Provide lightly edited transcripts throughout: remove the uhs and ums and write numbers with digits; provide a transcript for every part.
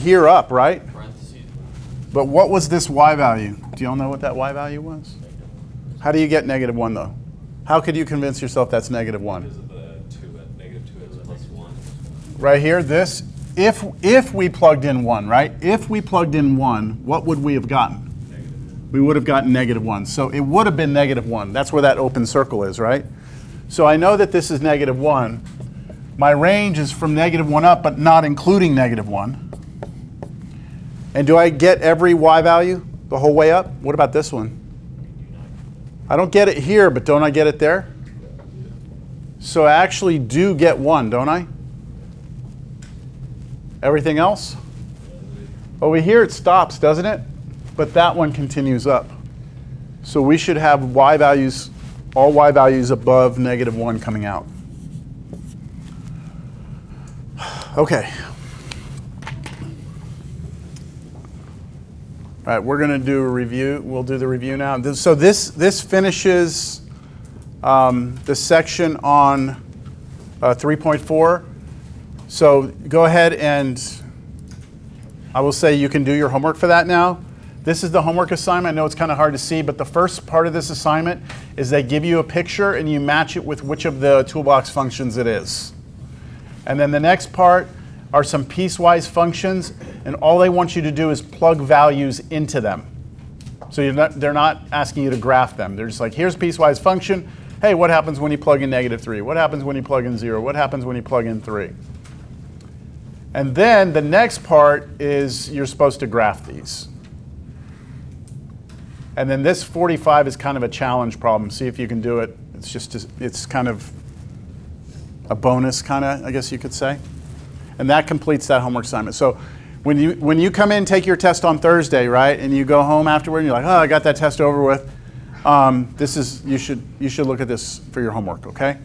here up, right? Parentheses. But what was this y value? Do y'all know what that y value was? How do you get -1 though? How could you convince yourself that's -1? Because of the 2 at -2 is plus 1. Right here, this, if we plugged in 1, right? If we plugged in 1, what would we have gotten? Negative. We would have gotten -1. So it would have been -1. That's where that open circle is, right? So I know that this is -1. My range is from -1 up, but not including -1. And do I get every y value the whole way up? What about this one? I don't get it here, but don't I get it there? So I actually do get 1, don't I? Everything else? Over here it stops, doesn't it? But that one continues up. So we should have y values, all y values above -1 coming out. Okay. All right, we're going to do a review. We'll do the review now. So this finishes the section on 3.4. So go ahead and I will say you can do your homework for that now. This is the homework assignment. I know it's kind of hard to see, but the first part of this assignment is they give you a picture and you match it with which of the toolbox functions it is. And then the next part are some piecewise functions, and all they want you to do is plug values into them. So they're not asking you to graph them. They're just like, here's a piecewise function. Hey, what happens when you plug in -3? What happens when you plug in 0? What happens when you plug in 3? And then the next part is you're supposed to graph these. And then this 45 is kind of a challenge problem. See if you can do it. It's kind of a bonus, kind of, I guess you could say. And that completes that homework assignment. So when you come in, take your test on Thursday, right, and you go home afterward, and you're like, oh, I got that test over with. You should look at this for your homework, okay?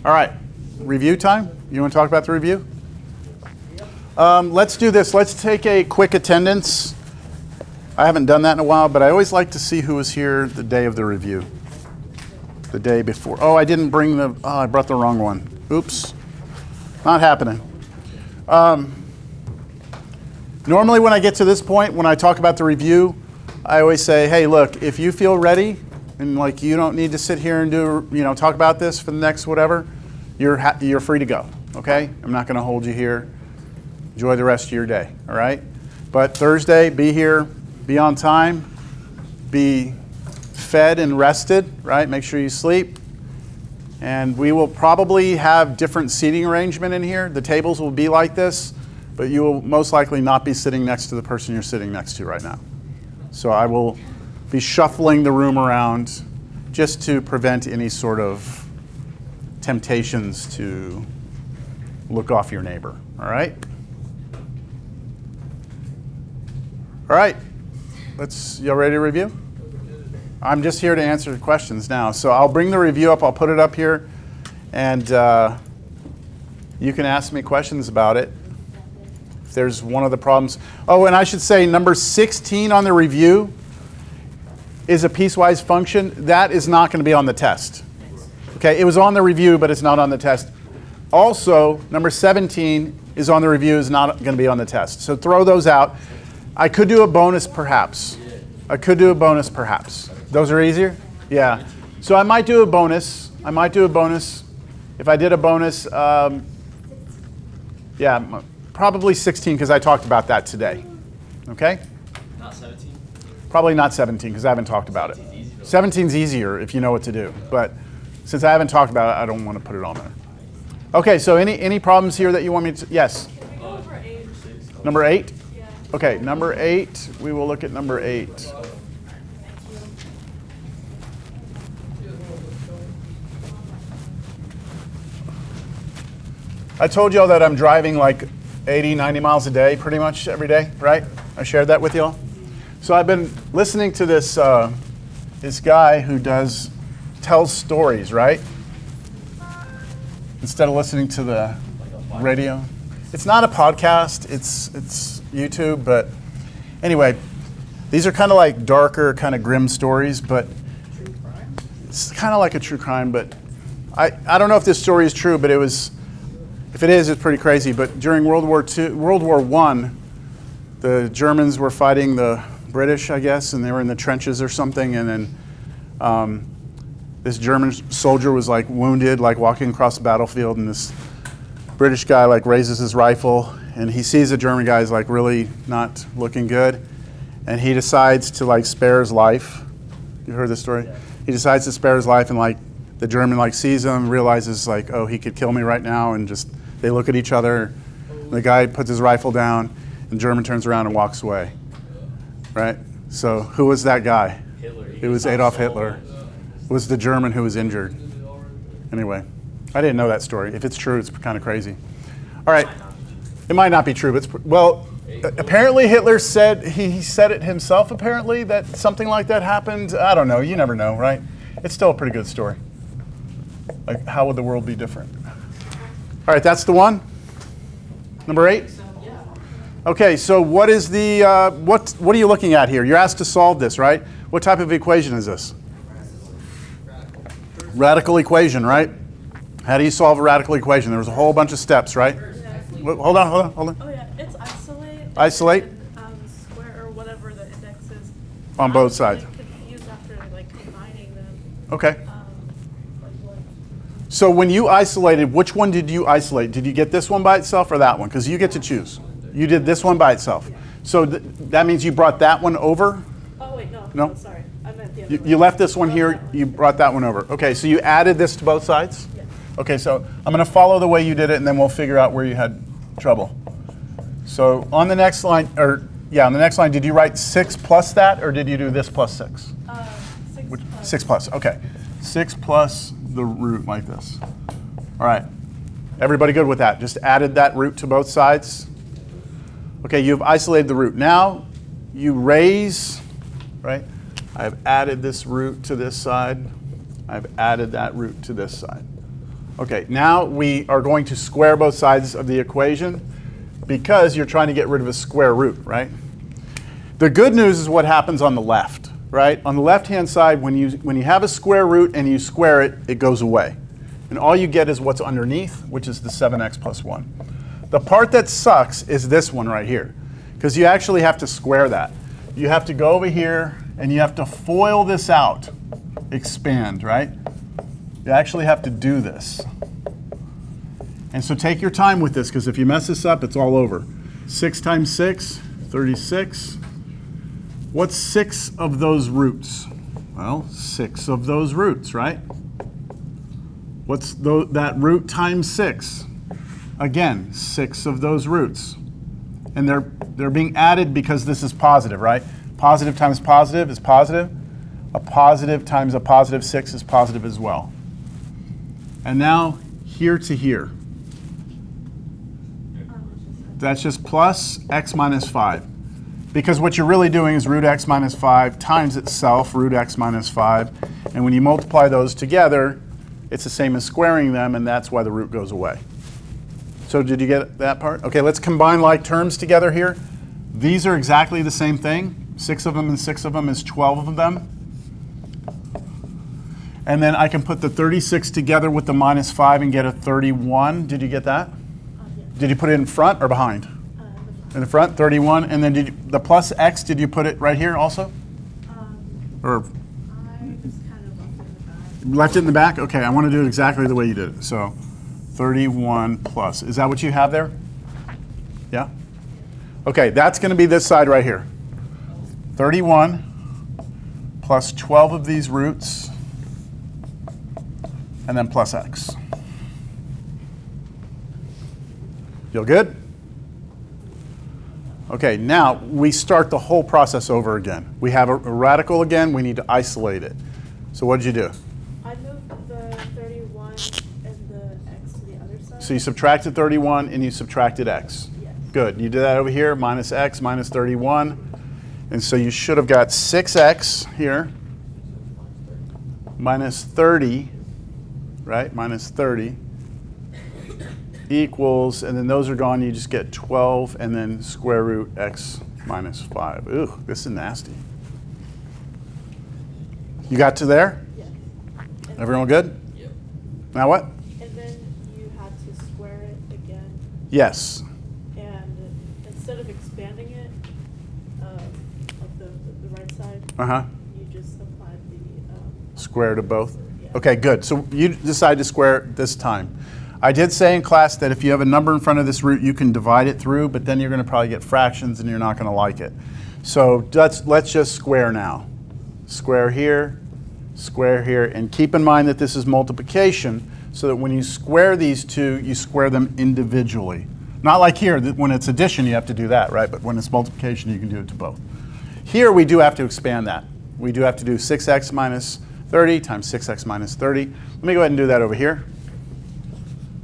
All right, review time. You want to talk about the review? Let's do this. Let's take a quick attendance. I haven't done that in a while, but I always like to see who was here the day of the review. The day before. Oh, I didn't bring I brought the wrong one. Oops. Not happening. Normally when I get to this point, when I talk about the review, I always say, hey, look, if you feel ready and like you don't need to sit here and talk about this for the next whatever, you're free to go, okay? I'm not going to hold you here. Enjoy the rest of your day, all right? But Thursday, be here, be on time, be fed and rested, right? Make sure you sleep. And we will probably have different seating arrangement in here. The tables will be like this, but you will most likely not be sitting next to the person you're sitting next to right now. So I will be shuffling the room around just to prevent any sort of temptations to look off your neighbor, all right? All right, y'all ready to review? I'm just here to answer questions now. So I'll bring the review up, I'll put it up here, and you can ask me questions about it. If there's one of the problems. Oh, and I should say number 16 on the review is a piecewise function. That is not going to be on the test. Okay, it was on the review, but it's not on the test. Also, number 17 is on the review, is not going to be on the test. So throw those out. I could do a bonus perhaps. Those are easier? Yeah. So I might do a bonus. If I did a bonus, yeah, probably 16 because I talked about that today. Okay? Not 17? Probably not 17 because I haven't talked about it. 17's easier if you know what to do. But since I haven't talked about it, I don't want to put it on there. Okay, so any problems here that you want me to? Yes? Can we go over 8? Number 8? Yeah. Okay, number 8. We will look at number 8. I told y'all that I'm driving like 80, 90 miles a day pretty much every day, right? I shared that with y'all. So I've been listening to this guy who tells stories, right? Instead of listening to the radio. It's not a podcast, it's YouTube, but anyway, these are kind of like darker, kind of grim stories, but it's kind of like a true crime, but I don't know if this story is true, but If it is, it's pretty crazy. But during World War I, the Germans were fighting the British, I guess, and they were in the trenches or something. And then this German soldier was like wounded, like walking across the battlefield, and this British guy like raises his rifle, and he sees the German guy's like really not looking good, and he decides to like spare his life. You heard this story? Yeah. He decides to spare his life, and like the German like sees him, realizes like, oh, he could kill me right now, and just they look at each other. The guy puts his rifle down, and the German turns around and walks away. Right? So who was that guy? Hitler. It was Adolf Hitler. It was the German who was injured. Anyway, I didn't know that story. If it's true, it's kind of crazy. All right. It might not be true, but apparently Hitler said, he said it himself apparently, that something like that happened. I don't know. You never know, right? It's still a pretty good story. Like, how would the world be different? All right, that's the one. Number 8? Okay, so what is the, what are you looking at here? You're asked to solve this, right? What type of equation is this? Radical equation, right? How do you solve a radical equation? There was a whole bunch of steps, right? Hold on. Oh yeah, it's isolate. Isolate? And, square or whatever the index is. On both sides. I'm confused after like combining them. Okay. Like what? So when you isolated, which one did you isolate? Did you get this one by itself or that one? Because you get to choose. You did this one by itself. So that means you brought that one over? Oh wait, no. No? Oh, sorry, I meant the other way. You left this one here, you brought that one over. Okay, so you added this to both sides? Yes. Okay, so I'm going to follow the way you did it, and then we'll figure out where you had trouble. So on the next line, on the next line, did you write 6 plus that, or did you do this plus 6? 6 plus. 6 plus, okay. 6 plus the root like this. All right. Everybody good with that? Just added that root to both sides? Okay, you've isolated the root. Now you raise, right? I've added this root to this side. I've added that root to this side. Okay, now we are going to square both sides of the equation because you're trying to get rid of a square root, right? The good news is what happens on the left, right? On the left-hand side, when you have a square root and you square it, it goes away. And all you get is what's underneath, which is the 7x plus 1. The part that sucks is this one right here, because you actually have to square that. You have to go over here and you have to FOIL this out, expand, right? You actually have to do this. And so take your time with this, because if you mess this up, it's all over. 6 times 6, 36. What's 6 of those roots? Well, 6 of those roots, right? What's that root times 6? Again, 6 of those roots. And they're being added because this is positive, right? Positive times positive is positive. A positive times a positive 6 is positive as well. And now here to here. That's just plus x minus 5. Because what you're really doing is root x minus 5 times itself, root x minus 5. And when you multiply those together, it's the same as squaring them, and that's why the root goes away. So did you get that part? Okay, let's combine like terms together here. These are exactly the same thing. 6 of them and 6 of them is 12 of them. And then I can put the 36 together with the minus 5 and get a 31. Did you get that? Yeah. Did you put it in front or behind? In the front, 31. And then the plus x, did you put it right here also? Or I just kind of left it in the back. left it in the back? Okay, I want to do it exactly the way you did it. So 31 plus. Is that what you have there? Yeah? Okay, that's going to be this side right here. 31 plus 12 of these roots, and then plus x. Feel good? Okay, now we start the whole process over again. We have a radical again, we need to isolate it. So what did you do? I moved the 31 and the x to the other side. So you subtracted 31 and you subtracted x. Yes. Good, you did that over here, minus x, minus 31. And so you should have got 6x here, minus 30, right? Minus 30 equals, and then those are gone, you just get 12, and then square root x minus 5. Ooh, this is nasty. You got to there? Yes. Everyone good? Yep. Now what? And then you had to square it Yes. And instead of expanding it, of the right side, Uh-huh. you just applied the, Square to both? Yeah. Okay, good. So you decide to square it this time. I did say in class that if you have a number in front of this root, you can divide it through, but then you're going to probably get fractions and you're not going to like it. So let's just square now. Square here, and keep in mind that this is multiplication, so that when you square these two, you square them individually. Not like here, that when it's addition, you have to do that, right? But when it's multiplication, you can do it to both. Here, we do have to expand that. We do have to do 6x minus 30 times 6x minus 30. Let me go ahead and do that over here.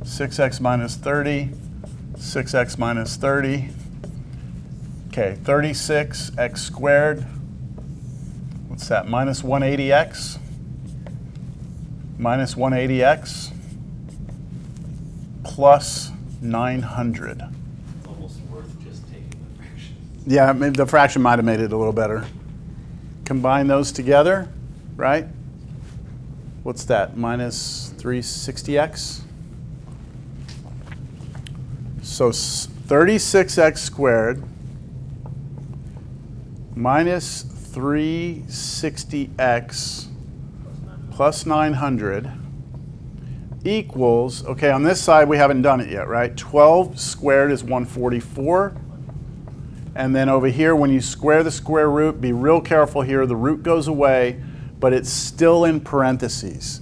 6x minus 30, 6x minus 30. Okay, 36x squared. What's that? Minus 180x. Minus 180x plus 900. It's almost worth just taking the fraction. Yeah, maybe the fraction might have made it a little better. Combine those together, right? What's that? Minus 360x. So 36x squared minus 360x plus 900 equals, okay, on this side we haven't done it yet, right? 12 squared is 144. And then over here, when you square the square root, be real careful here. The root goes away, but it's still in parentheses.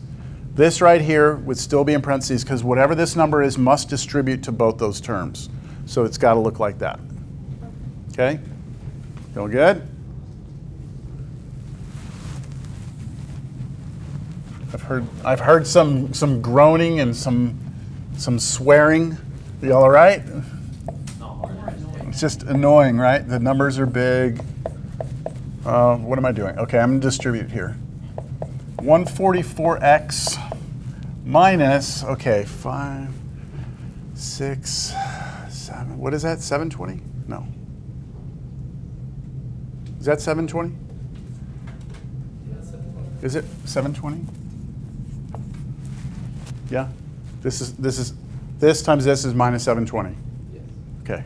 This right here would still be in parentheses because whatever this number is must distribute to both those terms. So it's got to look like that. Okay? Feel good? I've heard some groaning and some swearing. Y'all all right? It's just annoying, right? The numbers are big. What am I doing? Okay, I'm going to distribute here. 144x minus, okay, 5, 6, 7. What is that? 720? No. Is that 720? Is it 720? Yeah. This times this is minus 720. Yes. Okay.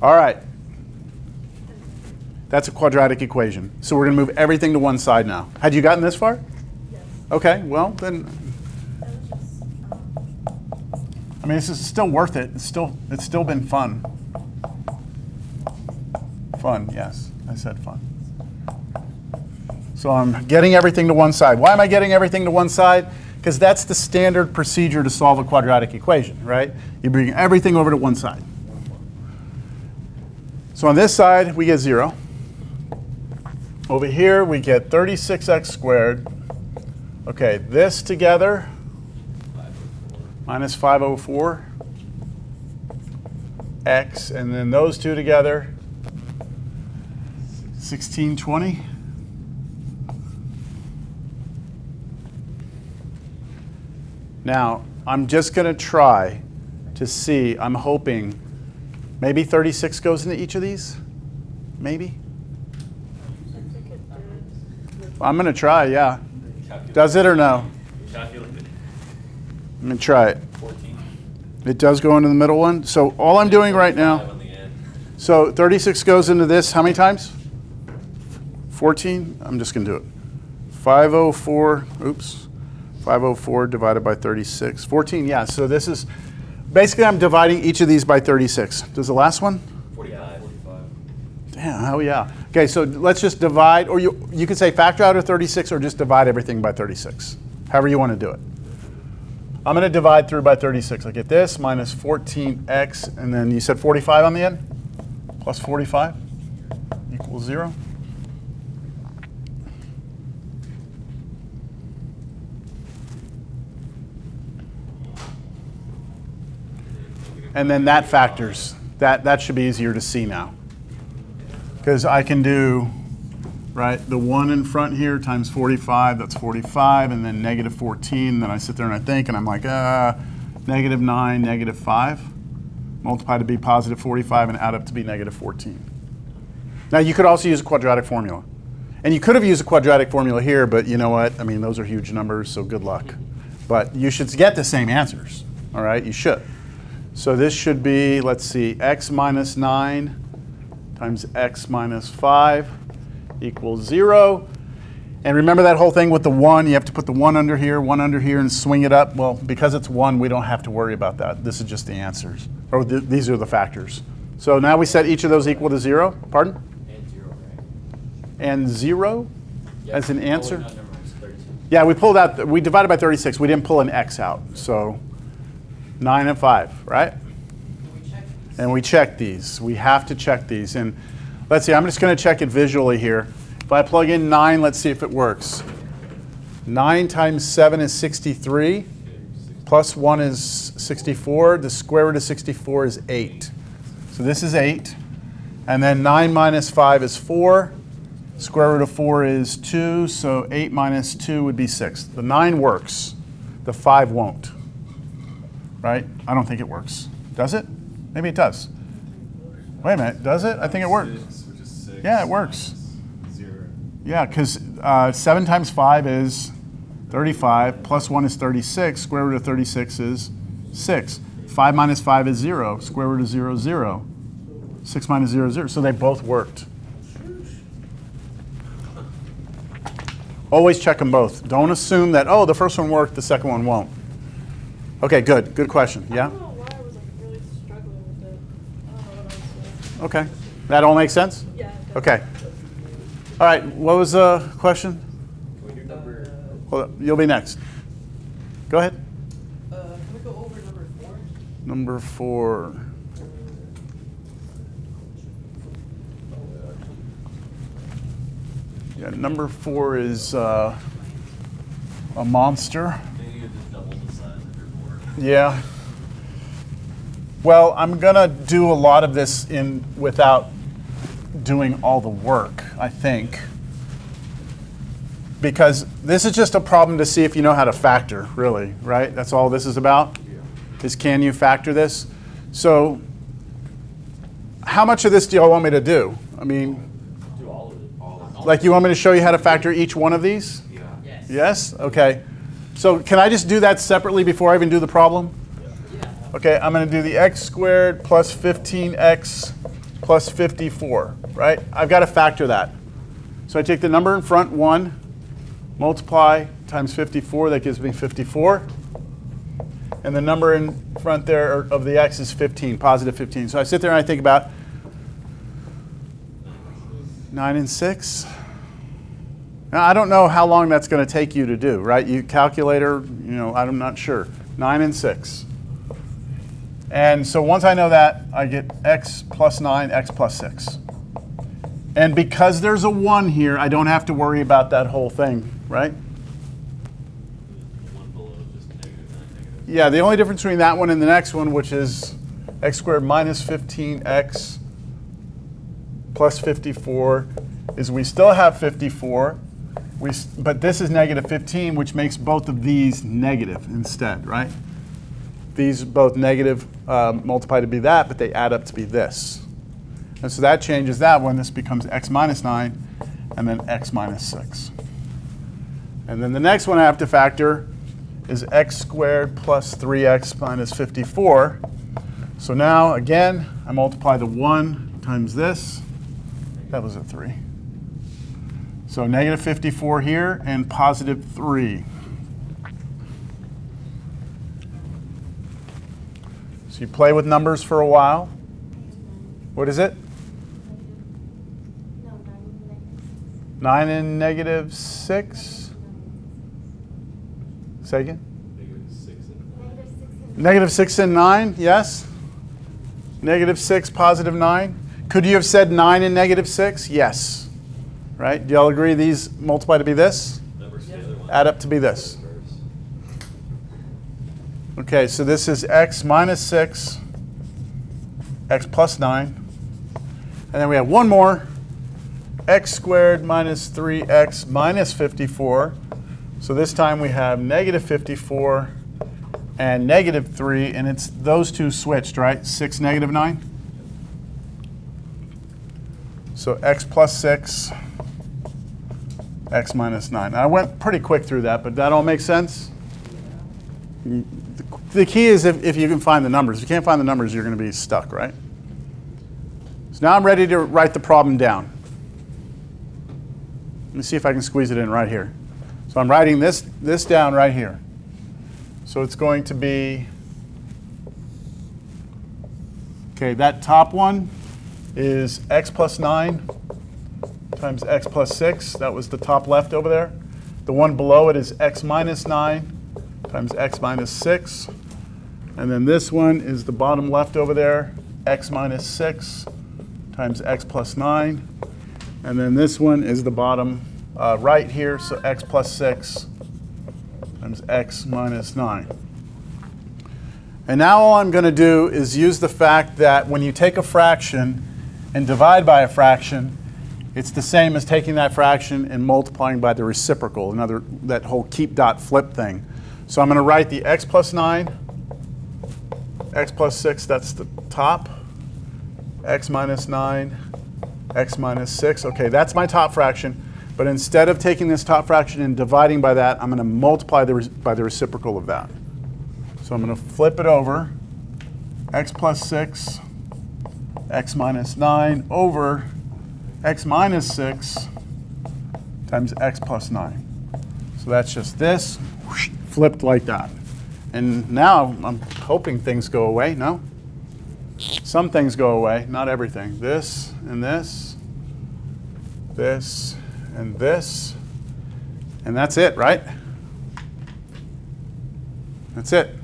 All right. That's a quadratic equation. So we're going to move everything to one side now. Had you gotten this far? yes. Okay, well then, That was just, I mean, this is still worth it. It's still been fun. Fun, yes, I said fun. So I'm getting everything to one side. Why am I getting everything to one side? Because that's the standard procedure to solve a quadratic equation, right? You bring everything over to one side. So on this side, we get 0. Over here, we get 36x squared. Okay, this together, 504. minus 504 x, and then those two together, 1620. Now, I'm just going to try to see, I'm hoping, maybe 36 goes into each of these? Maybe? I think it did. I'm going to try, yeah. Calculate. Does it or no? Calculate it. I'm going to try it. 14. It does go into the middle one. So all I'm doing right 5 now, on the end. so 36 goes into this how many times? 14? I'm just going to do it. 504, oops. 504 divided by 36. 14, yeah. So this is, basically I'm dividing each of these by 36. Does the last one? 45. Damn, oh yeah. Okay, so let's just divide, or you could say factor out of 36 or just divide everything by 36. However you want to do it. I'm going to divide through by 36. I get this minus 14x, and then you said 45 on the end? Plus 45 equals 0. And then that factors. That should be easier to see now. Because I can do, right, the 1 in front here times 45, that's 45, and then negative 14. Then I sit there and I think, and I'm like, negative 9, negative 5. Multiply to be positive 45 and add up to be negative 14. Now you could also use a quadratic formula. And you could have used a quadratic formula here, but you know what? I mean, those are huge numbers, so good luck. But you should get the same answers, all right? You should. So this should be, let's see, x minus 9 times x minus 5 equals 0. And remember that whole thing with the 1, you have to put the 1 under here, and swing it up. Well, because it's 1, we don't have to worry about that. This is just the answers, or these are the factors. So now we set each of those equal to 0. Pardon? And 0, right? And 0 Yep. as an answer? Only number is 32. Yeah, we divided by 36. We didn't pull an x out. So 9 and 5, right? And we check these. We have to check these. And let's see, I'm just going to check it visually here. If I plug in 9, let's see if it works. 9 times 7 is 63. Plus 1 is 64. The square root of 64 is 8. So this is 8. And then 9 minus 5 is 4. Square root of 4 is 2. So 8 minus 2 would be 6. The 9 works. The 5 won't. Right? I don't think it works. Does it? Maybe it does. Wait a minute. Does it? I think it works. 6, which is 6. Yeah, it works. 0. Yeah, because 7 times 5 is 35, plus 1 is 36, square root of 36 is 6. 5 minus 5 is 0, square root of 0 is 0. 6 minus 0 is 0. So they both worked. Always check them both. Don't assume that, oh, the first one worked, the second one won't. Okay, good. Good question. I Yeah? don't know why I was like really struggling with it. I don't know what I was doing. Okay. That all makes sense? Yeah. it does. Okay. All right, what was the question? Can we do number? Hold up. You'll be next. Go ahead. Can we go over number 4? Number 4. Yeah, number 4 is a monster. Maybe you just double the size of your board. Yeah. Well, I'm gonna do a lot of this without doing all the work, I think. Because this is just a problem to see if you know how to factor, really, right? That's all this is about, is can you factor this? So how much of this do y'all want me to do? I mean, Do all of it. All of it. like you want me to show you how to factor each one of these? Yeah. Yes. Yes? Okay. So can I just do that separately before I even do the problem? Yeah. Okay, I'm going to do the x squared plus 15x plus 54, right? I've got to factor that. So I take the number in front, 1, multiply times 54, that gives me 54. And the number in front there of the x is 15, positive 15. So I sit there and I think about 9 and 6. Now, I don't know how long that's going to take you to do, right? You calculator, I'm not sure. 9 and 6. And so once I know that, I get x plus 9, x plus 6. And because there's a 1 here, I don't have to worry about that whole thing, right? One below just negative, not negative. Yeah, the only difference between that one and the next one, which is x squared minus 15x plus 54, is we still have 54, but this is negative 15, which makes both of these negative instead, right? These both negative multiply to be that, but they add up to be this. And so that changes that one. This becomes x minus 9, and then x minus 6. And then the next one I have to factor is x squared plus 3x minus 54. So now, again, I multiply the 1 times this. That was a 3. So negative 54 here and positive 3. So you play with numbers for a while. What is it? 9 and negative 6. Say again? Negative 6 and Negative 6 and 9, yes. Negative 6, positive 9. Could you have said 9 and negative 6? Yes. Right? Do y'all agree these multiply to be this? numbers the other one. Add up to be this. Okay, so this is x minus 6, x plus 9. And then we have one more, x squared minus 3x minus 54. So this time we have negative 54 and negative 3, and it's those two switched, right? 6, negative 9. So x plus 6, x minus 9. I went pretty quick through that, but that all makes sense? The the key is if you can find the numbers. If you can't find the numbers, you're going to be stuck, right? So now I'm ready to write the problem down. Let me see if I can squeeze it in right here. So I'm writing this down right here. So it's going to be, okay, that top one is x plus 9 times x plus 6. That was the top left over there. The one below it is x minus 9 times x minus 6. And then this one is the bottom left over there, x minus 6 times x plus 9. And then this one is the bottom right here, so x plus 6 times x minus 9. And now all I'm going to do is use the fact that when you take a fraction and divide by a fraction, it's the same as taking that fraction and multiplying by the reciprocal, that whole keep dot flip thing. So I'm going to write the x plus 9, x plus 6, that's the top, x minus 9, x minus 6. Okay, that's my top fraction. But instead of taking this top fraction and dividing by that, I'm going to multiply by the reciprocal of that. So I'm going to flip it over, x plus 6, x minus 9 over x minus 6 times x plus 9. So that's just this, whoosh, flipped like that. And now I'm hoping things go away. No? Some things go away, not everything. This and this, this and this, and that's it, right? That's it.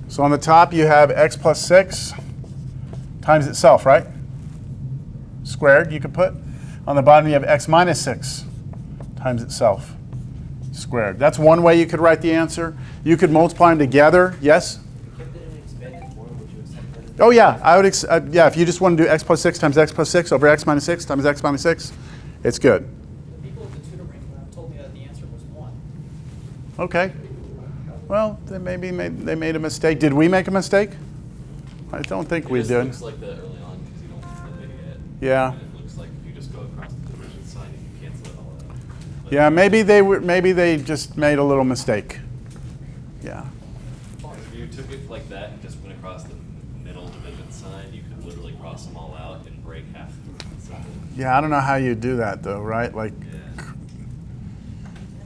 So on the top you have x plus 6 times itself, right? Squared, you could put. On the bottom you have x minus 6 times itself, squared. That's one way you could write the answer. You could multiply them together, yes? Oh yeah, I would. Yeah, if you just want to do x plus 6 times x plus 6 over x minus 6 times x minus 6, it's good. The people at the tutoring told me that the answer was 1. Okay. Well, they made a mistake. Did we make a mistake? I don't think we It just did. looks like that early on because you don't flip it yet. Yeah. And it looks like if you just go across the division sign, you can cancel it all out. But Yeah, maybe they just made a little mistake. Yeah. if you took it like that and just went across the middle division sign, you could literally cross them all out and break half the symbol. Yeah, I don't know how you do that though, right? Like, Yeah.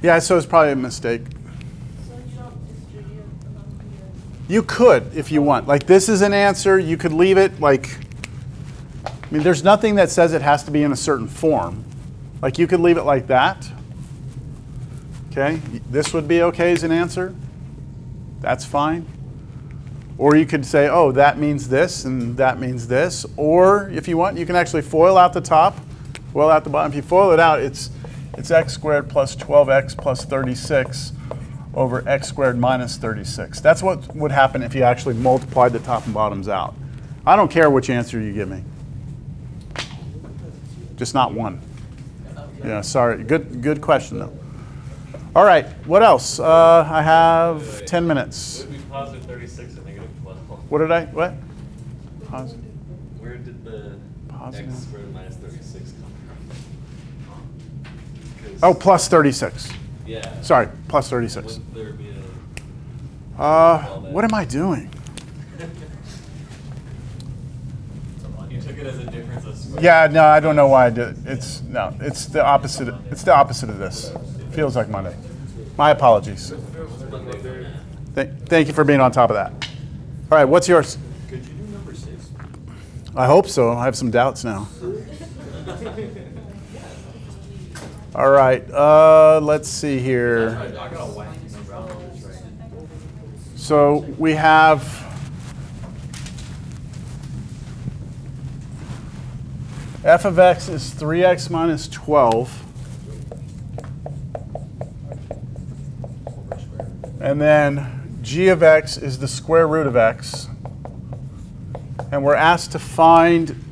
yeah, so it's probably a mistake. So you don't, is Judy allowed to be You could if you want. Like, this is an answer. You could leave it like, I mean, there's nothing that says it has to be in a certain form. Like, you could leave it like that. Okay, this would be okay as an answer. That's fine. Or you could say, oh, that means this and that means this. Or if you want, you can actually FOIL out the top, FOIL out the bottom. If you FOIL it out, it's x squared plus 12x plus 36 over x squared minus 36. That's what would happen if you actually multiplied the top and bottoms out. I don't care which answer you give me. Just not one. Yeah, sorry. Good question, though. All right, what else? I have 10 minutes. Would it be positive 36 or negative 12? What did I, what? Positive. Where did the Positive. x squared minus 36 come from? 'Cause- Oh, plus 36. Yeah. Sorry, plus 36. Wouldn't there be a... What am I doing? You took it as a difference of square. Yeah, no, I don't know why I did it. It's the opposite. It's the opposite of this. Feels like Monday. My apologies. Thank you for being on top of that. All right, what's yours? Could you do number 6? I hope so. I have some doubts now. All right, let's see here. I got a whack around this, right? So we have f of x is 3x minus 12. And then g of x is the square root of x. And we're asked to find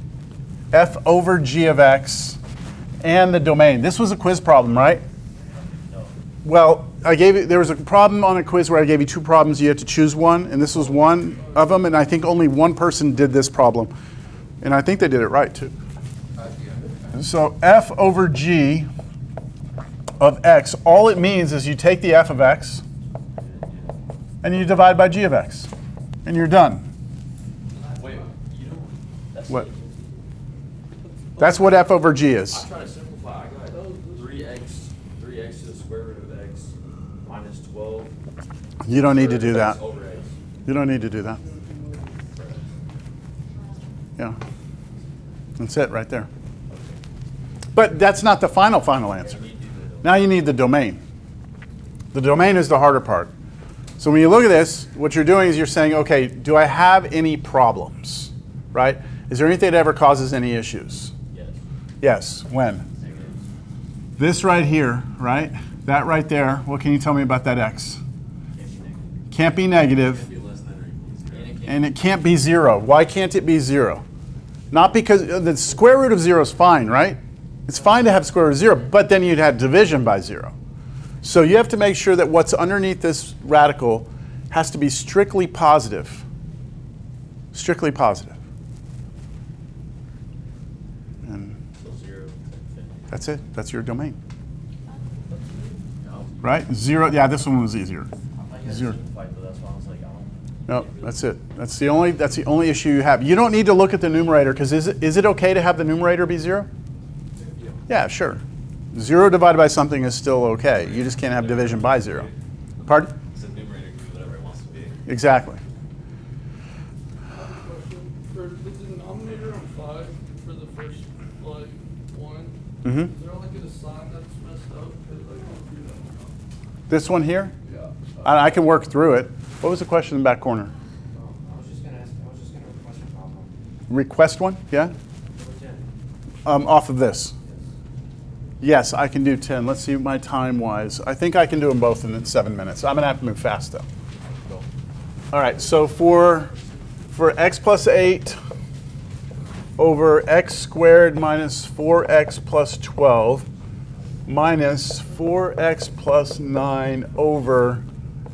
f over g of x and the domain. This was a quiz problem, right? Well, there was a problem on a quiz where I gave you 2 problems. You had to choose one, and this was one of them. And I think only one person did this problem. And I think they did it right, too. So f over g of x, all it means is you take the f of x, and you divide by g of x, and you're done. Wait, you don't, that's. What? That's what f over g is. I'm trying to simplify. I got 3x to the square root of x minus 12. You don't need to do X that. over x. You don't need to do that. Yeah. That's it right there. But that's not the final answer. Now you need the domain. The domain is the harder part. So when you look at this, what you're doing is you're saying, okay, do I have any problems, right? Is there anything that ever causes any issues? Yes. Yes. When? This right here, right? That right there, what can you tell me about that x? Can't be negative. Be less than or equal to 0. And it can't be 0. Why can't it be 0? Not because the square root of 0 is fine, right? It's fine to have square root of 0, but then you'd have division by 0. So you have to make sure that what's underneath this radical has to be strictly positive. Strictly positive. And So 0. that's it. That's your domain. Right? 0. Yeah, this one was easier. 0. That's why I was like, No, that's it. That's the only issue you have. You don't need to look at the numerator because is it okay to have the numerator be 0? Yeah, sure. 0 divided by something is still okay. You just can't have division by 0. Pardon? So numerator can be whatever it wants to be. Exactly. For the denominator on 5 for the first like one, Mm-hmm. is there like a sign that's messed up? Because I can't do that one. This one here? Yeah. I can work through it. What was the question in the back corner? I was just gonna request a problem. Request one? Yeah? Number 10. Off of this. Yes, I can do 10. Let's see my time-wise. I think I can do them both in 7 minutes. I'm going to have to move fast, though. All right, so for x plus 8 over x squared minus 4x plus 12 minus 4x plus 9 over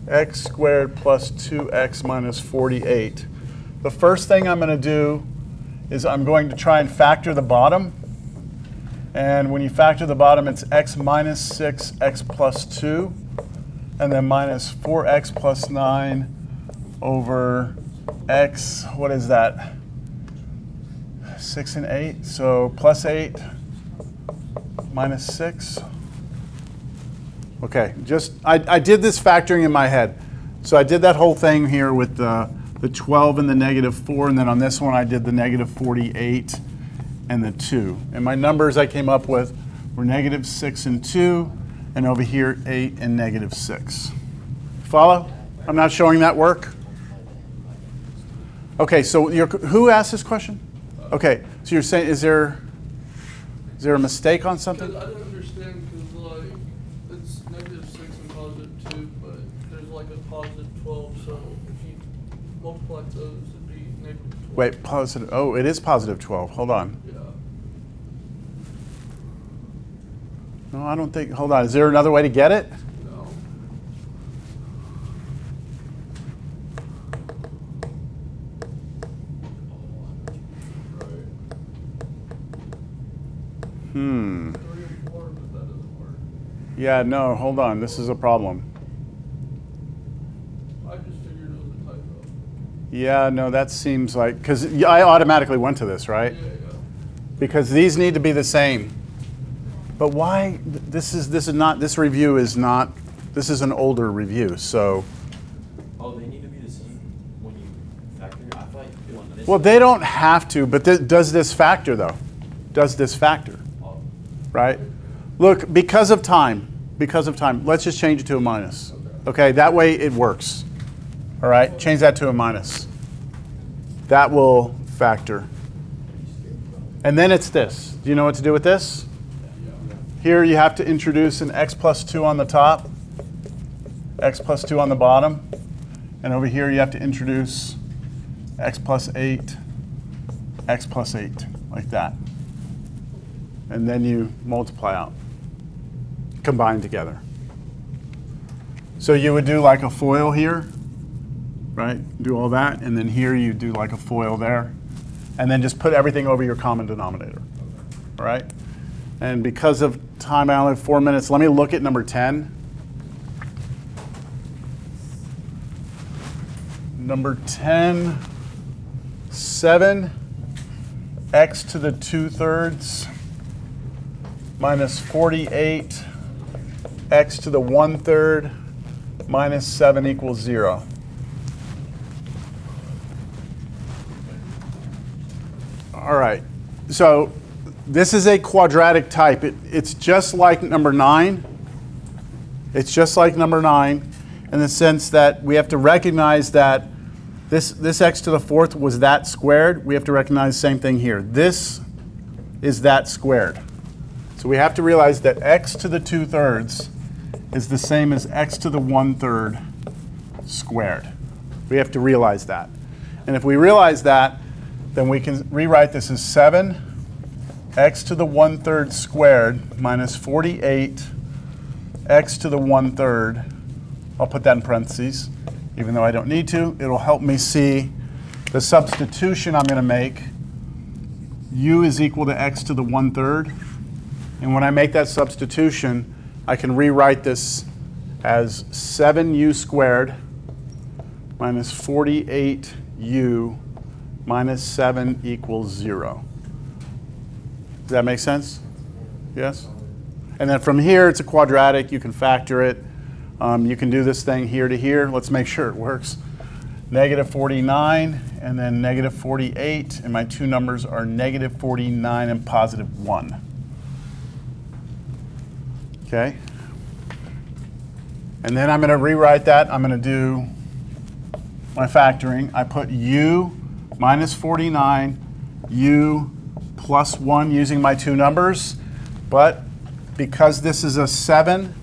x squared plus 2x minus 48. The first thing I'm going to do is I'm going to try and factor the bottom. And when you factor the bottom, it's x minus 6, x plus 2, and then minus 4x plus 9 over x, what is that? 6 and 8, so plus 8 minus 6. Okay, I did this factoring in my head. So I did that whole thing here with the 12 and the negative 4, and then on this one I did the negative 48 and the 2. And my numbers I came up with were negative 6 and 2, and over here 8 and negative 6. Follow? I'm not showing that work? Okay, so who asked this question? Okay, so you're saying, is there a mistake on something? Because I don't understand because like it's negative 6 and positive 2, but there's like a positive 12, so if you multiply those, it'd be negative 12. Wait, positive, oh, it is positive 12, hold on. Yeah. No, I don't think, hold on, is there another way to get it? No. Hmm. 3 and 4, but that doesn't work. Yeah, no, hold on, this is a problem. I just figured it was a typo. Yeah, no, that seems like, because I automatically went to this, right? Yeah. Because these need to be the same. But why, this review is not, this is an older review, so. Oh, they need to be the same when you factor? I thought you want this. Well, they don't have to, but does this factor though? Does this factor, Oh, right? Look, because of time, let's just change it to a minus. Okay, that way it works. All right, change that to a minus. That will factor. And then it's this. Do you know what to do with this? Here you have to introduce an x plus 2 on the top, x plus 2 on the bottom, and over here you have to introduce x plus 8, x plus 8, like that. And then you multiply out, combine together. So you would do like a FOIL here, right? Do all that, and then here you do like a FOIL there, and then just put everything over your common denominator, all right? And because of time, I only have 4 minutes. Let me look at number 10. number 10, 7 x to the 2/3 minus 48 x to the 1/3 minus 7 equals 0. All right, so this is a quadratic type. It's just like number 9. It's just like number 9 in the sense that we have to recognize that this x to the 4th was that squared. We have to recognize the same thing here. This is that squared. So we have to realize that x to the 2/3 is the same as x to the 1/3 squared. We have to realize that. And if we realize that, then we can rewrite this as 7 x to the 1/3 squared minus 48 x to the 1/3. I'll put that in parentheses, even though I don't need to. It'll help me see the substitution I'm going to make. U is equal to x to the 1/3. And when I make that substitution, I can rewrite this as 7u squared minus 48u minus 7 equals 0. Does that make sense? Yes? And then from here, it's a quadratic. You can factor it. You can do this thing here to here. Let's make sure it works. Negative 49 and then negative 48. And my two numbers are negative 49 and positive 1. Okay? And then I'm going to rewrite that. I'm going to do my factoring. I put u minus 49, u plus 1 using my two numbers. But because this is a 7,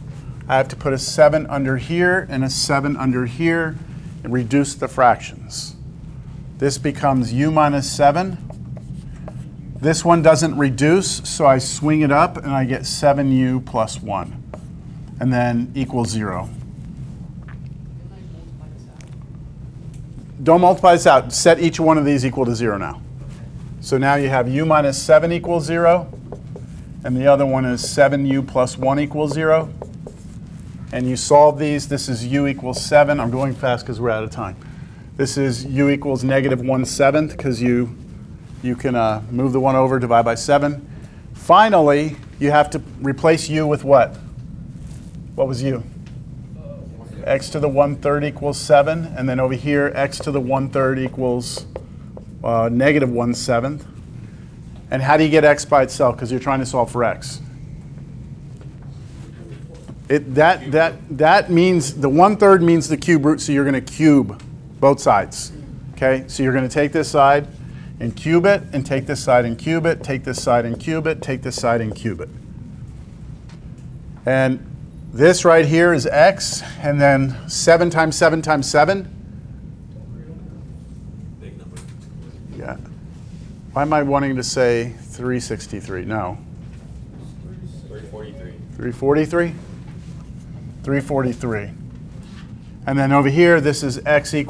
I have to put a 7 under here and a 7 under here and reduce the fractions. This becomes u minus 7. This one doesn't reduce, so I swing it up and I get 7u plus 1. And then equals 0. Don't multiply this out. Set each one of these equal to 0 now. So now you have u minus 7 equals 0. And the other one is 7u plus 1 equals 0. And you solve these. This is u equals 7. I'm going fast because we're out of time. This is u equals negative 1/7 because you can move the 1 over, divide by 7. Finally, you have to replace u with what? What was u? X to the 1/3 equals 7. And then over here, x to the 1/3 equals negative 1/7. And how do you get x by itself? Because you're trying to solve for x. That means the 1/3 means the cube root, so you're going to cube both sides. Okay, so you're going to take this side and cube it, and take this side and cube it, take this side and cube it, take this side and cube it. And this right here is x, and then 7 times 7 times 7. Big number. Yeah. Why am I wanting to say 363? No. 343. 343? 343. And then over here, this is x equals